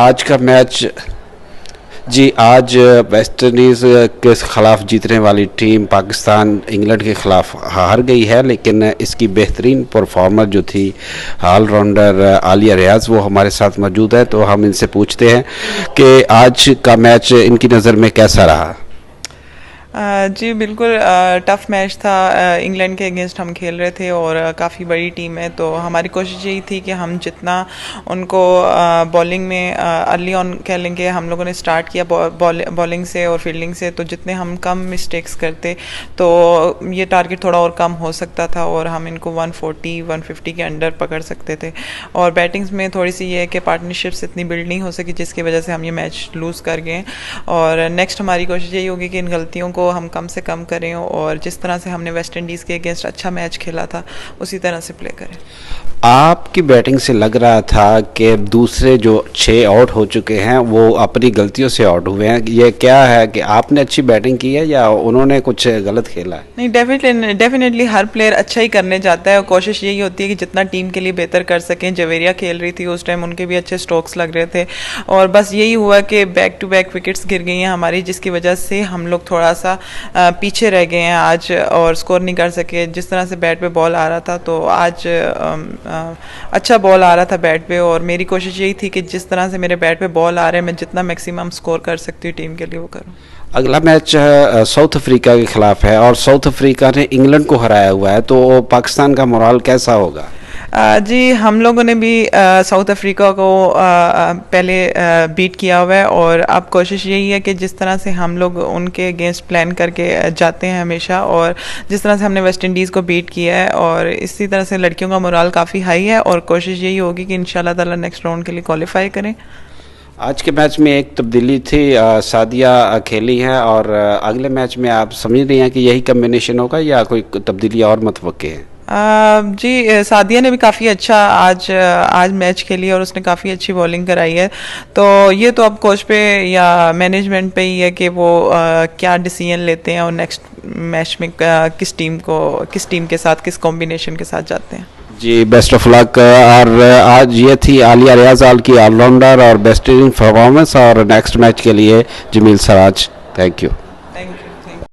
آج کا میچ جی آج ویسٹ انڈیز کے خلاف جیتنے والی ٹیم پاکستان انگلینڈ کے خلاف ہار گئی ہے، لیکن اس کی بہترین پرفارمر جو تھی آل راؤنڈر عالیہ ریاض وہ ہمارے ساتھ موجود ہے، تو ہم ان سے پوچھتے ہیں کہ آج کا میچ ان کی نظر میں کیسا رہا۔ جی بالکل ٹف میچ تھا، انگلینڈ کے اگینسٹ ہم کھیل رہے تھے اور کافی بڑی ٹیم ہے، تو ہماری کوشش یہی تھی کہ ہم جتنا ان کو بالنگ میں ارلی آن کہہ لیں گے، ہم لوگوں نے سٹارٹ کیا بالنگ سے اور فیلڈنگ سے، تو جتنے ہم کم مسٹیکس کرتے تو یہ ٹارگٹ تھوڑا اور کم ہو سکتا تھا اور ہم ان کو 140-150 کے انڈر پکڑ سکتے تھے۔ اور بیٹنگز میں تھوڑی سی یہ ہے کہ پارٹنرشپس اتنی بلڈ نہیں ہو سکی، جس کی وجہ سے ہم یہ میچ لوز کر گئے، اور نیکسٹ ہماری کوشش یہی ہوگی کہ ان غلطیوں کو ہم کم سے کم کریں اور جس طرح سے ہم نے ویسٹ انڈیز کے اگینسٹ اچھا میچ کھیلا تھا اسی طرح سے پلے کریں۔ آپ کی بیٹنگ سے لگ رہا تھا کہ دوسرے جو 6 آؤٹ ہو چکے ہیں وہ اپنی غلطیوں سے آؤٹ ہوئے ہیں، یہ کیا ہے کہ آپ نے اچھی بیٹنگ کی ہے یا انہوں نے کچھ غلط کھیلا ہے؟ نہیں، ڈیفینیٹلی ہر پلیئر اچھا ہی کرنے جاتا ہے اور کوشش یہی ہوتی ہے کہ جتنا ٹیم کے لیے بہتر کر سکیں۔ جویریہ کھیل رہی تھی اس ٹائم، ان کے بھی اچھے سٹروکس لگ رہے تھے، اور بس یہی ہوا کہ بیک ٹو بیک وکٹس گر گئی ہیں ہماری، جس کی وجہ سے ہم لوگ تھوڑا سا پیچھے رہ گئے ہیں آج اور سکور نہیں کر سکے۔ جس طرح سے بیٹ پہ بال آ رہا تھا تو آج اچھا بال آ رہا تھا بیٹ پہ، اور میری کوشش یہی تھی کہ جس طرح سے میرے بیٹ پہ بال آ رہے ہیں میں جتنا میکسیمم سکور کر سکتی ہوں ٹیم کے لیے وہ کروں۔ اگلا میچ ساؤتھ افریقہ کے خلاف ہے اور ساؤتھ افریقہ نے انگلینڈ کو ہرایا ہوا ہے، تو پاکستان کا مورال کیسا ہوگا؟ جی ہم لوگوں نے بھی ساؤتھ افریقہ کو پہلے بیٹ کیا ہوا ہے، اور اب کوشش یہی ہے کہ جس طرح سے ہم لوگ ان کے اگینسٹ پلان کر کے جاتے ہیں ہمیشہ، اور جس طرح سے ہم نے ویسٹ انڈیز کو بیٹ کیا ہے، اور اسی طرح سے لڑکیوں کا مورال کافی ہائی ہے، اور کوشش یہی ہوگی کہ انشاءاللہ تعالی نیکسٹ راؤنڈ کے لیے کوالیفائی کریں۔ آج کے میچ میں ایک تبدیلی تھی، سعدیہ کھیلی ہیں، اور اگلے میچ میں آپ سمجھ رہی ہیں کہ یہی کمبینیشن ہوگا یا کوئی تبدیلی اور متوقع ہے؟ جی سعدیہ نے بھی کافی اچھا آج میچ کھیلی اور اس نے کافی اچھی بولنگ کرائی ہے، تو یہ تو اب کوچ پہ یا مینجمنٹ پہ ہی ہے کہ وہ کیا ڈیسیژن لیتے ہیں اور نیکسٹ میچ میں کس ٹیم کے ساتھ کس کمبینیشن کے ساتھ جاتے ہیں۔ جی بیسٹ آف لک۔ اور آج یہ تھی عالیہ ریاض کی آل راؤنڈر اور بیسٹ پرفارمنس، اور نیکسٹ میچ کے لیے جمیل سراج، تھینک یو۔